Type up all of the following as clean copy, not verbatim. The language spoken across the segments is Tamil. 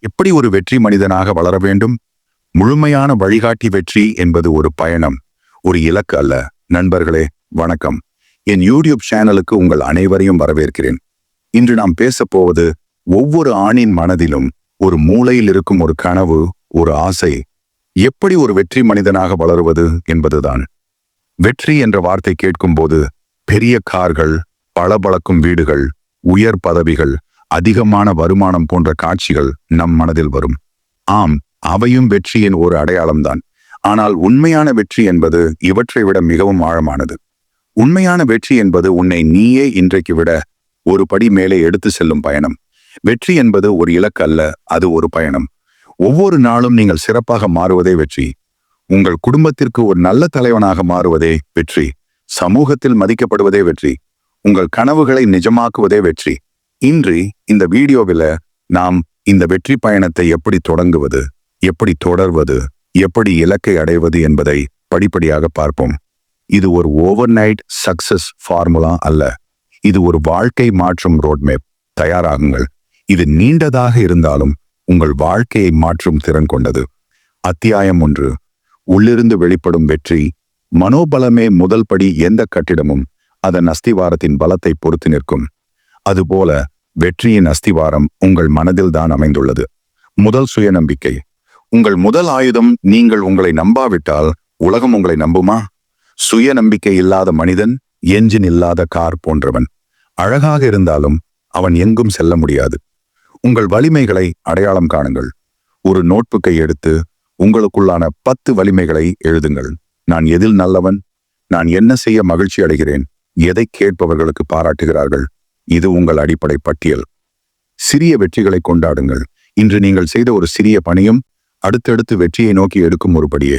எப்படி ஒரு வெற்றி மனிதனாக வளர வேண்டும்? முழுமையான வழிகாட்டி. வெற்றி என்பது ஒரு பயணம், ஒரு இலக்கு அல்ல. நண்பர்களே, வணக்கம். என் யூடியூப் சேனலுக்கு உங்கள் அனைவரையும் வரவேற்கிறேன். இன்று நாம் பேசப் போவது ஒவ்வொரு ஆணின் மனதிலும் ஒரு மூலையில் இருக்கும் ஒரு கனவு, ஒரு ஆசை. எப்படி ஒரு வெற்றி மனிதனாக வளருவது என்பதுதான். வெற்றி என்ற வார்த்தை கேட்கும்போது பெரிய கார்கள், பளபளக்கும் வீடுகள், உயர் பதவிகள், அதிகமான வருமானம் போன்ற காட்சிகள் நம் மனதில் வரும். ஆம், அவையும் வெற்றியின் ஒரு அடையாளம்தான். ஆனால் உண்மையான வெற்றி என்பது இவற்றை விட மிகவும் ஆழமானது. உண்மையான வெற்றி என்பது உன்னை நீயே இன்றைக்கு விட ஒரு படி மேலே எடுத்து செல்லும் பயணம். வெற்றி என்பது ஒரு இலக்கு அல்ல, அது ஒரு பயணம். ஒவ்வொரு நாளும் நீங்கள் சிறப்பாக மாறுவதே வெற்றி. உங்கள் குடும்பத்திற்கு ஒரு நல்ல தலைவனாக மாறுவதே வெற்றி. சமூகத்தில் மதிக்கப்படுவதே வெற்றி. உங்கள் கனவுகளை நிஜமாக்குவதே வெற்றி. இன்று இந்த வீடியோவில் நாம் இந்த வெற்றி பயணத்தை எப்படி தொடங்குவது, எப்படி தொடர்வது, எப்படி இலக்கை அடைவது என்பதை படிப்படியாக பார்ப்போம். இது ஒரு ஓவர் நைட் சக்சஸ் ஃபார்முலா அல்ல. இது ஒரு வாழ்க்கை மாற்றும் ரோட்மேப். தயாராகுங்கள். இது நீண்டதாக இருந்தாலும் உங்கள் வாழ்க்கையை மாற்றும் திறன் கொண்டது. அத்தியாயம் 1. உள்ளிருந்து வெளிப்படும் வெற்றி. மனோபலமே முதல் படி. எந்த கட்டிடமும் அதன் அஸ்திவாரத்தின் பலத்தை பொறுத்து நிற்கும். அதுபோல வெற்றியின் அஸ்திவாரம் உங்கள் மனதில் தான் அமைந்துள்ளது. முதல், சுயநம்பிக்கை. உங்கள் முதல் ஆயுதம். நீங்கள் உங்களை நம்பாவிட்டால் உலகம் உங்களை நம்புமா? சுய நம்பிக்கை இல்லாத மனிதன் என்ஜின் இல்லாத கார் போன்றவன். அழகாக இருந்தாலும் அவன் எங்கும் செல்ல முடியாது. உங்கள் வலிமைகளை அடையாளம் காணுங்கள். ஒரு நோட்புக்கை எடுத்து உங்களுக்குள்ளான 10 வலிமைகளை எழுதுங்கள். நான் எதில் நல்லவன்? நான் என்ன செய்ய மகிழ்ச்சி அடைகிறேன்? எதை கேட்பவர்களுக்கு பாராட்டுகிறார்கள்? இது உங்கள் அடிப்படை பட்டியல். சிறிய வெற்றிகளை கொண்டாடுங்கள். இன்று நீங்கள் செய்த ஒரு சிறிய பணியும் அடுத்தடுத்து வெற்றியை நோக்கி எடுக்கும் ஒரு படியே.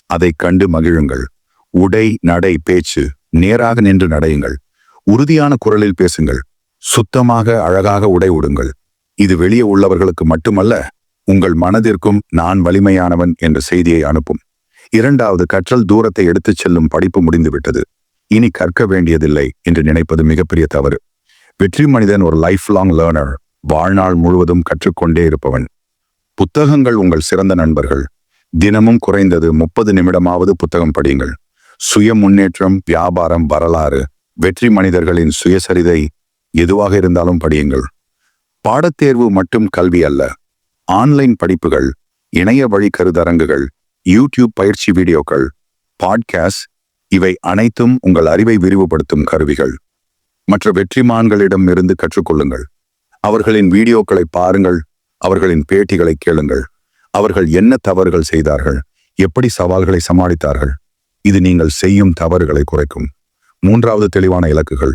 அதை கண்டு மகிழுங்கள். உடை, நடை, பேச்சு. நேராக நின்று நடையுங்கள். உறுதியான குரலில் பேசுங்கள். சுத்தமாக, அழகாக உடை உடுங்கள். இது வெளியே உள்ளவர்களுக்கு மட்டுமல்ல, உங்கள் மனதிற்கும் நான் வலிமையானவன் என்ற செய்தியை அனுப்பும். 2வது, கற்றல். தூரத்தை எடுத்துச் செல்லும் படிப்பு முடிந்துவிட்டது, இனி கற்க வேண்டியதில்லை என்று நினைப்பது மிகப்பெரிய தவறு. வெற்றி மனிதன் ஒரு லைஃப் லாங் லேர்னர். வாழ்நாள் முழுவதும் கற்றுக்கொண்டே இருப்பவன். புத்தகங்கள் உங்கள் சிறந்த நண்பர்கள். தினமும் குறைந்தது 30 நிமிடமாவது புத்தகம் படியுங்கள். சுய முன்னேற்றம், வியாபாரம், வரலாறு, வெற்றி மனிதர்களின் சுயசரிதை எதுவாக இருந்தாலும் படியுங்கள். பாடத்தேர்வு மட்டும் கல்வி அல்ல. ஆன்லைன் படிப்புகள், இணைய வழி கருத்தரங்குகள், யூடியூப் பயிற்சி வீடியோக்கள், பாட்காஸ்ட், இவை அனைத்தும் உங்கள் அறிவை விரிவுபடுத்தும் கருவிகள். மற்ற வெற்றிமான்களிடம் இருந்து கற்றுக்கொள்ளுங்கள். அவர்களின் வீடியோக்களை பாருங்கள். அவர்களின் பேட்டிகளை கேளுங்கள். அவர்கள் என்ன தவறுகள் செய்தார்கள், எப்படி சவால்களை சமாளித்தார்கள். இது நீங்கள் செய்யும் தவறுகளை குறைக்கும். 3வது, தெளிவான இலக்குகள்.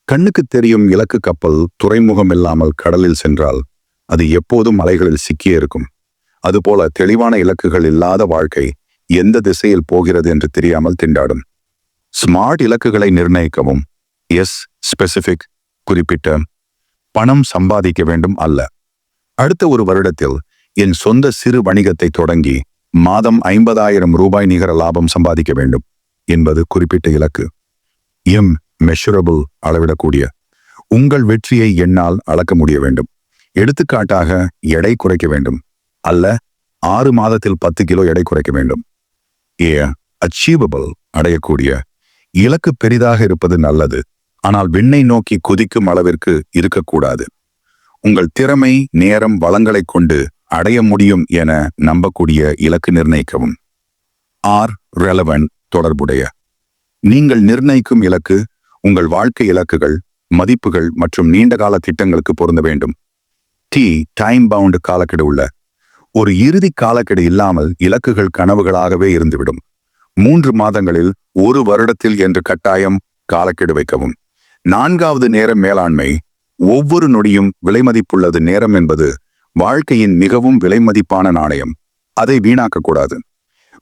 கண்ணுக்கு தெரியும் இலக்கு கப்பல் துறைமுகம் இல்லாமல் கடலில் சென்றால் அது எப்போதும் அலைகளில் சிக்கியே இருக்கும். அதுபோல தெளிவான இலக்குகள் இல்லாத வாழ்க்கை எந்த திசையில் போகிறது என்று தெரியாமல் திண்டாடும். ஸ்மார்ட் இலக்குகளை நிர்ணயிக்கவும். எஸ், ஸ்பெசிபிக், குறிப்பிட்ட. பணம் சம்பாதிக்க வேண்டும் அல்ல. அடுத்த ஒரு வருடத்தில் என் சொந்த சிறு வணிகத்தை தொடங்கி மாதம் 50,000 ரூபாய் நிகர லாபம் சம்பாதிக்க வேண்டும் என்பது குறிப்பிட்ட இலக்கு. எம், மெஷரபிள், அளவிடக்கூடிய. உங்கள் வெற்றியை என்னால் அளக்க முடிய வேண்டும். எடுத்துக்காட்டாக, எடை குறைக்க வேண்டும் அல்ல, 6 மாதத்தில் 10 கிலோ எடை குறைக்க வேண்டும். ஏ, அச்சீவபிள், அடையக்கூடிய. இலக்கு பெரிதாக இருப்பது நல்லது, ஆனால் விண்ணை நோக்கி குதிக்கும் அளவிற்கு இருக்கக்கூடாது. உங்கள் திறமை, நேரம், வளங்களை கொண்டு அடைய முடியும் என நம்பக்கூடிய இலக்கு நிர்ணயிக்கவும். ஆர், ரெலவென்ட், தொடர்புடைய. நீங்கள் நிர்ணயிக்கும் இலக்கு உங்கள் வாழ்க்கை இலக்குகள், மதிப்புகள் மற்றும் நீண்டகால திட்டங்களுக்கு பொருந்த வேண்டும். டி, டைம் பவுண்ட், காலக்கெடு உள்ள. ஒரு இறுதி காலக்கெடு இல்லாமல் இலக்குகள் கனவுகளாகவே இருந்துவிடும். 3 மாதங்களில், 1 வருடத்தில் என்று கட்டாயம் காலக்கெடு வைக்கவும். 4வது, நேர மேலாண்மை. ஒவ்வொரு நொடியும் விலைமதிப்புள்ளது. நேரம் என்பது வாழ்க்கையின் மிகவும் விலைமதிப்பான நாணயம். அதை வீணாக்கக்கூடாது.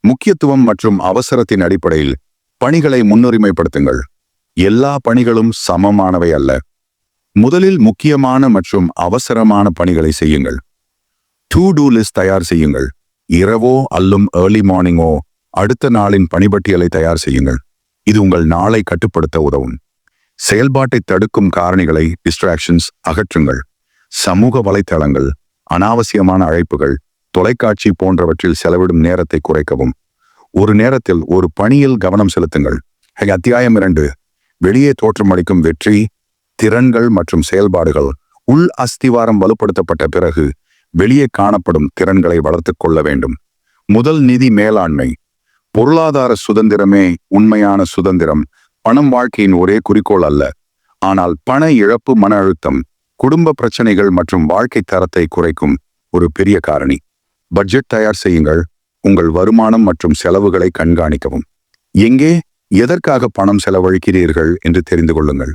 முக்கியத்துவம் மற்றும் அவசரத்தின் அடிப்படையில் பணிகளை முன்னுரிமைப்படுத்துங்கள். எல்லா பணிகளும் சமமானவை அல்ல. முதலில் முக்கியமான மற்றும் அவசரமான பணிகளை செய்யுங்கள். டு டூ லிஸ்ட் தயார் செய்யுங்கள். இரவோ அல்லும் ஏர்லி மார்னிங்கோ அடுத்த நாளின் பணிபட்டியலை தயார் செய்யுங்கள். இது உங்கள் நாளை கட்டுப்படுத்த உதவும். செயல்பாட்டை தடுக்கும் காரணிகளை, டிஸ்ட்ராக்ஷன்ஸ், அகற்றுங்கள். சமூக வலைத்தளங்கள், அனாவசியமான அழைப்புகள், தொலைக்காட்சி போன்றவற்றில் செலவிடும் நேரத்தை குறைக்கவும். ஒரு நேரத்தில் ஒரு பணியில் கவனம் செலுத்துங்கள். அத்தியாயம் 2. வெளியே தோற்றமளிக்கும் வெற்றி, திறன்கள் மற்றும் செயல்பாடுகள். உள் அஸ்திவாரம் வலுப்படுத்தப்பட்ட பிறகு வெளியே காணப்படும் திறன்களை வளர்த்துக் கொள்ள வேண்டும். முதல், நிதி மேலாண்மை. பொருளாதார சுதந்திரமே உண்மையான சுதந்திரம். பணம் வாழ்க்கையின் ஒரே குறிக்கோள் அல்ல, ஆனால் பண இழப்பு மன அழுத்தம், குடும்ப பிரச்சனைகள் மற்றும் வாழ்க்கை தரத்தை குறைக்கும் ஒரு பெரிய காரணி. பட்ஜெட் தயார் செய்யுங்கள். உங்கள் வருமானம் மற்றும் செலவுகளை கண்காணிக்கவும். எங்கே, எதற்காக பணம் செலவழிக்கிறீர்கள் என்று தெரிந்து கொள்ளுங்கள்.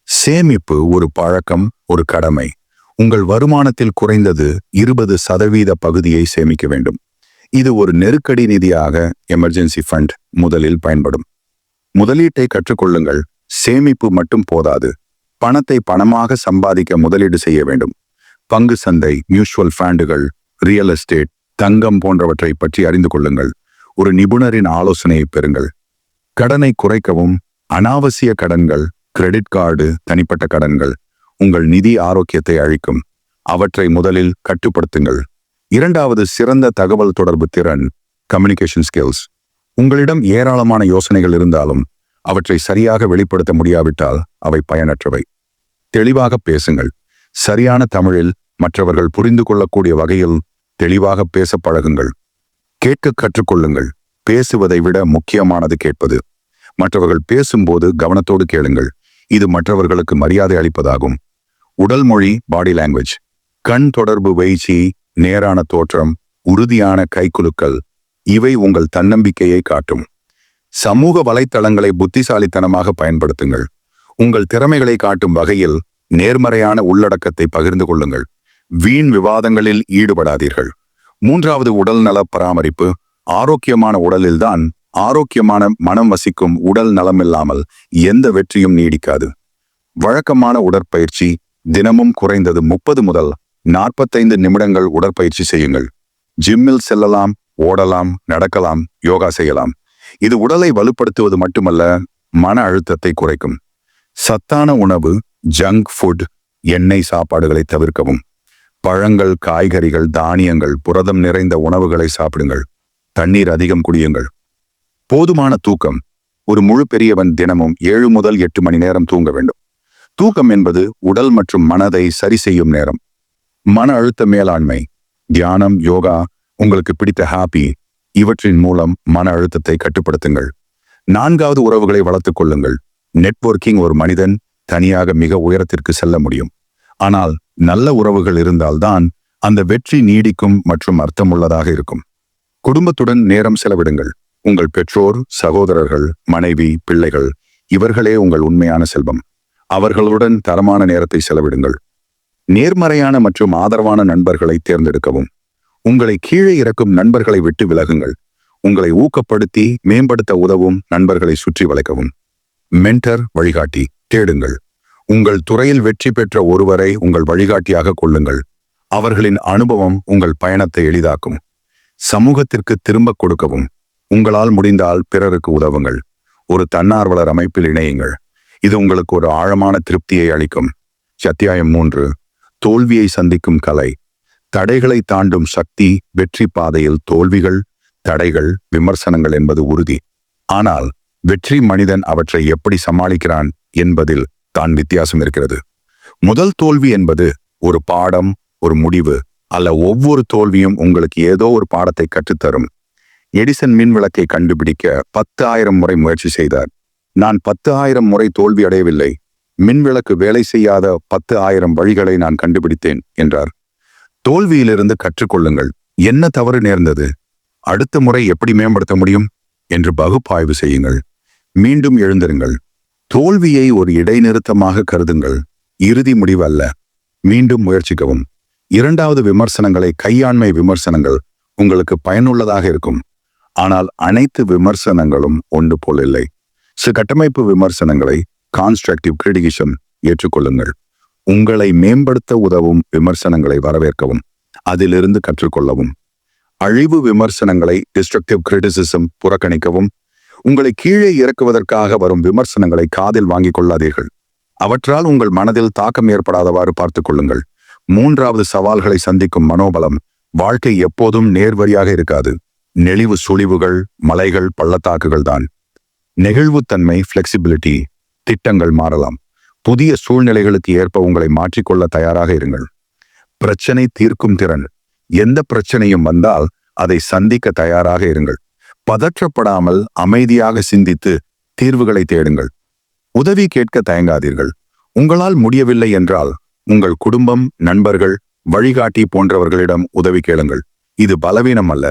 சேமிப்பு ஒரு பழக்கம், ஒரு கடமை. உங்கள் வருமானத்தில் குறைந்தது 20% பகுதியை சேமிக்க வேண்டும். இது ஒரு நெருக்கடி நிதியாக, எமர்ஜென்சி ஃபண்ட் முதலில் பயன்படும். முதலீட்டை கற்றுக்கொள்ளுங்கள். சேமிப்பு மட்டும் போதாது, பணத்தை பணமாக சம்பாதிக்க முதலீடு செய்ய வேண்டும். பங்கு சந்தை, மியூச்சுவல் ஃபண்டுகள், ரியல் எஸ்டேட், தங்கம் போன்றவற்றை பற்றி அறிந்து கொள்ளுங்கள். ஒரு நிபுணரின் ஆலோசனையை பெறுங்கள். கடனை குறைக்கவும். அனாவசிய கடன்கள், கிரெடிட் கார்டு, தனிப்பட்ட கடன்கள் உங்கள் நிதி ஆரோக்கியத்தை அழிக்கும். அவற்றை முதலில் கட்டுப்படுத்துங்கள். இரண்டாவது, சிறந்த தகவல் தொடர்பு திறன், கம்யூனிகேஷன் ஸ்கில்ஸ். உங்களிடம் ஏராளமான யோசனைகள் இருந்தாலும் அவற்றை சரியாக வெளிப்படுத்த முடியாவிட்டால் அவை பயனற்றவை. தெளிவாக பேசுங்கள். சரியான தமிழில் மற்றவர்கள் புரிந்து கொள்ளக்கூடிய வகையில் தெளிவாக பேச பழகுங்கள். கேட்க கற்றுக்கொள்ளுங்கள். பேசுவதை விட முக்கியமானது கேட்பது. மற்றவர்கள் பேசும்போது கவனத்தோடு கேளுங்கள். இது மற்றவர்களுக்கு மரியாதை அளிப்பதாகும். உடல் மொழி, பாடி லாங்குவேஜ். கண் தொடர்பு, வீழ்ச்சி, நேரான தோற்றம், உறுதியான கைக்குலுக்கல் இவை உங்கள் தன்னம்பிக்கையை காட்டும். சமூக வலைத்தளங்களை புத்திசாலித்தனமாக பயன்படுத்துங்கள். உங்கள் திறமைகளை காட்டும் வகையில் நேர்மறையான உள்ளடக்கத்தை பகிர்ந்து கொள்ளுங்கள். வீண் விவாதங்களில் ஈடுபடாதீர்கள். மூன்றாவது, உடல் நல பராமரிப்பு. ஆரோக்கியமான உடலில்தான் ஆரோக்கியமான மனம் வசிக்கும். உடல் நலமில்லாமல் எந்த வெற்றியும் நீடிக்காது. வழக்கமான உடற்பயிற்சி. தினமும் குறைந்தது 30 முதல் 45 நிமிடங்கள் உடற்பயிற்சி செய்யுங்கள். ஜிம்மில் செல்லலாம், ஓடலாம், நடக்கலாம், யோகா செய்யலாம். இது உடலை வலுப்படுத்துவது மட்டுமல்ல, மன அழுத்தத்தை குறைக்கும். சத்தான உணவு, ஜங்க் ஃபுட், எண்ணெய் சாப்பாடுகளை தவிர்க்கவும். பழங்கள், காய்கறிகள், தானியங்கள், புரதம் நிறைந்த உணவுகளை சாப்பிடுங்கள். தண்ணீர் அதிகம் குடியுங்கள். போதுமான தூக்கம். ஒரு முழு பெரியவன் தினமும் 7 முதல் 8 மணி நேரம் தூங்க வேண்டும். தூக்கம் என்பது உடல் மற்றும் மனதை சரி செய்யும் நேரம். மன அழுத்த மேலாண்மை. தியானம், யோகா, உங்களுக்கு பிடித்த ஹாப்பி இவற்றின் மூலம் மன அழுத்தத்தை கட்டுப்படுத்துங்கள். நான்காவது, உறவுகளை வளர்த்துக் கொள்ளுங்கள். நெட்வொர்க்கிங். ஒரு மனிதன் தனியாக மிக உயரத்திற்கு செல்ல முடியும், ஆனால் நல்ல உறவுகள் இருந்தால்தான் அந்த வெற்றி நீடிக்கும் மற்றும் அர்த்தமுள்ளதாக இருக்கும். குடும்பத்துடன் நேரம் செலவிடுங்கள். உங்கள் பெற்றோர், சகோதரர்கள், மனைவி, பிள்ளைகள் இவர்களே உங்கள் உண்மையான செல்வம். அவர்களுடன் தரமான நேரத்தை செலவிடுங்கள். நேர்மறையான மற்றும் ஆதரவான நண்பர்களை தேர்ந்தெடுக்கவும். உங்களை கீழே இறக்கும் நண்பர்களை விட்டு விலகுங்கள். உங்களை ஊக்கப்படுத்தி மேம்படுத்த உதவும் நண்பர்களை சுற்றி வளைக்கவும். மென்டர், வழிகாட்டி தேடுங்கள். உங்கள் துறையில் வெற்றி பெற்ற ஒருவரை உங்கள் வழிகாட்டியாக கொள்ளுங்கள். அவர்களின் அனுபவம் உங்கள் பயணத்தை எளிதாக்கும். சமூகத்திற்கு திரும்ப கொடுக்கவும். உங்களால் முடிந்தால் பிறருக்கு உதவுங்கள். ஒரு தன்னார்வலர் அமைப்பில் இணையுங்கள். இது உங்களுக்கு ஒரு ஆழமான திருப்தியை அளிக்கும். அத்தியாயம் 3. தோல்வியை சந்திக்கும் கலை. தடைகளை தாண்டும் சக்தி. வெற்றி பாதையில் தோல்விகள், தடைகள், விமர்சனங்கள் என்பது உறுதி. ஆனால் வெற்றி மனிதன் அவற்றை எப்படி சமாளிக்கிறான் என்பதில் தான் வித்தியாசம் இருக்கிறது. முதல் தோல்வி என்பது ஒரு பாடம், ஒரு முடிவு அல்ல. ஒவ்வொரு தோல்வியும் உங்களுக்கு ஏதோ ஒரு பாடத்தை கற்றுத்தரும். எடிசன் மின் விளக்கை கண்டுபிடிக்க 10,000 முறை முயற்சி செய்தார். நான் 10,000 முறை தோல்வி அடையவில்லை. மின்விளக்கு வேலை செய்யாத 10,000 வழிகளை நான் கண்டுபிடித்தேன் என்றார். தோல்வியிலிருந்து கற்றுக்கொள்ளுங்கள். என்ன தவறு நேர்ந்தது, அடுத்த முறை எப்படி மேம்படுத்த முடியும் என்று பகுப்பாய்வு செய்யுங்கள். மீண்டும் எழுந்திருங்கள். தோல்வியை ஒரு இடைநிறுத்தமாக கருதுங்கள், இறுதி முடிவு அல்ல. மீண்டும் முயற்சிக்கவும். இரண்டாவது, விமர்சனங்களை. கையாண்மை விமர்சனங்கள் உங்களுக்கு பயனுள்ளதாக இருக்கும், ஆனால் அனைத்து விமர்சனங்களும் ஒன்று போல் இல்லை. கட்டமைப்பு விமர்சனங்களை, கான்ஸ்ட்ரக்டிவ் கிரிட்டிசிசம் ஏற்றுக்கொள்ளுங்கள். உங்களை மேம்படுத்த உதவும் விமர்சனங்களை வரவேற்கவும், அதிலிருந்து கற்றுக்கொள்ளவும். அழிவு விமர்சனங்களை, டிஸ்ட்ரக்டிவ் கிரிட்டிசிசம் புறக்கணிக்கவும். உங்களை கீழே இறக்குவதற்காக வரும் விமர்சனங்களை காதில் வாங்கிக் கொள்ளாதீர்கள். அவற்றால் உங்கள் மனதில் தாக்கம் ஏற்படாதவாறு பார்த்துக் கொள்ளுங்கள். மூன்றாவது சவால்களை சந்திக்கும் மனோபலம். வாழ்க்கை எப்போதும் நேர்வழியாக இருக்காது. நெளிவு சுழிவுகள், மலைகள், பள்ளத்தாக்குகள் தான். நெகிழ்வுத்தன்மை, ஃபிளெக்சிபிலிட்டி. திட்டங்கள் மாறலாம். புதிய சூழ்நிலைகளுக்கு ஏற்ப உங்களை மாற்றிக்கொள்ள தயாராக இருங்கள். பிரச்சனை தீர்க்கும் திறன். எந்த பிரச்சனையும் வந்தால் அதை சந்திக்க தயாராக இருங்கள். பதற்றப்படாமல் அமைதியாக சிந்தித்து தீர்வுகளை தேடுங்கள். உதவி கேட்க தயங்காதீர்கள். உங்களால் முடியவில்லை என்றால் உங்கள் குடும்பம், நண்பர்கள், வழிகாட்டி போன்றவர்களிடம் உதவி கேளுங்கள். இது பலவீனம் அல்ல.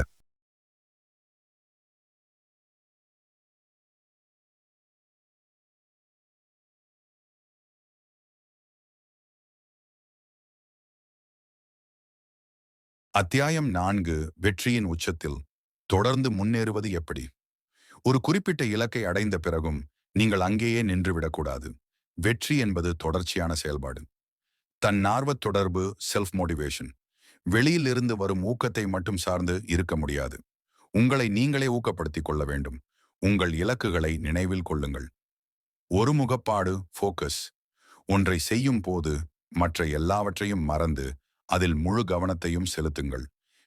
அத்தியாயம் 4. வெற்றியின் உச்சத்தில். தொடர்ந்து முன்னேறுவது எப்படி? ஒரு குறிப்பிட்ட இலக்கை அடைந்த பிறகும் நீங்கள் அங்கேயே நின்றுவிடக்கூடாது. வெற்றி என்பது தொடர்ச்சியான செயல்பாடு. தன்னார்வத் தொடர்பு, செல்ஃப் மோட்டிவேஷன். வெளியில் இருந்து வரும் ஊக்கத்தை மட்டும் சார்ந்து இருக்க முடியாது. உங்களை நீங்களே ஊக்கப்படுத்திக் கொள்ள வேண்டும். உங்கள் இலக்குகளை நினைவில் கொள்ளுங்கள். ஒரு முகப்பாடு, ஃபோக்கஸ். ஒன்றை செய்யும் போது மற்ற எல்லாவற்றையும் மறந்து அதில் முழு கவனத்தையும் செலுத்துங்கள்.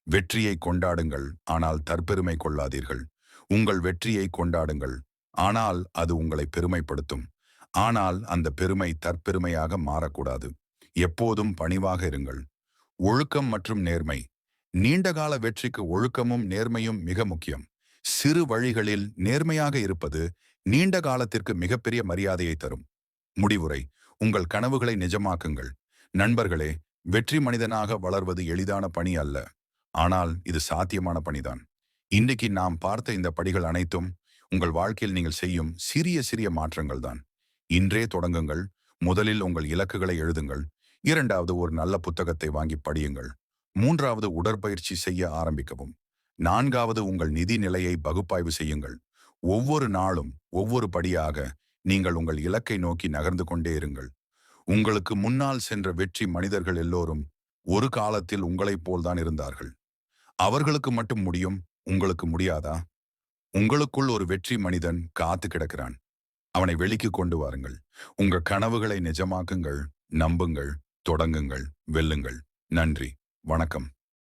வெற்றியை கொண்டாடுங்கள், ஆனால் தற்பெருமை கொள்ளாதீர்கள். உங்கள் வெற்றியை கொண்டாடுங்கள், ஆனால் அது உங்களை பெருமைப்படுத்தும். ஆனால் அந்த பெருமை தற்பெருமையாக மாறக்கூடாது. எப்போதும் பணிவாக இருங்கள். ஒழுக்கம் மற்றும் நேர்மை. நீண்டகால வெற்றிக்கு ஒழுக்கமும் நேர்மையும் மிக முக்கியம். சிறு வழிகளில் நேர்மையாக இருப்பது நீண்ட காலத்திற்கு மிகப்பெரிய மரியாதையை தரும். முடிவுரை: உங்கள் கனவுகளை நிஜமாக்குங்கள். நண்பர்களே, வெற்றி மனிதனாக வளர்வது எளிதான பணி அல்ல. ஆனால் இது சாத்தியமான பணிதான். இன்றைக்கு நாம் பார்த்த இந்த படிகள் அனைத்தும் உங்கள் வாழ்க்கையில் நீங்கள் செய்யும் சிறிய சிறிய மாற்றங்கள் தான். இன்றே தொடங்குங்கள். முதலில் உங்கள் இலக்குகளை எழுதுங்கள். இரண்டாவது, ஒரு நல்ல புத்தகத்தை வாங்கி படியுங்கள். மூன்றாவது, உடற்பயிற்சி செய்ய ஆரம்பிக்கவும். நான்காவது, உங்கள் நிதி நிலையை பகுப்பாய்வு செய்யுங்கள். ஒவ்வொரு நாளும் ஒவ்வொரு படியாக நீங்கள் உங்கள் இலக்கை நோக்கி நகர்ந்து கொண்டே இருங்கள். உங்களுக்கு முன்னால் சென்ற வெற்றி மனிதர்கள் எல்லோரும் ஒரு காலத்தில் உங்களைப் போல்தான் இருந்தார்கள். அவர்களுக்கு மட்டும் முடியும், உங்களுக்கு முடியாதா? உங்களுக்குள் ஒரு வெற்றி மனிதன் காத்து கிடக்கிறான். அவனை வெளிக்கு கொண்டு வாருங்கள். உங்கள் கனவுகளை நிஜமாக்குங்கள். நம்புங்கள், தொடங்குங்கள், வெல்லுங்கள். நன்றி, வணக்கம்.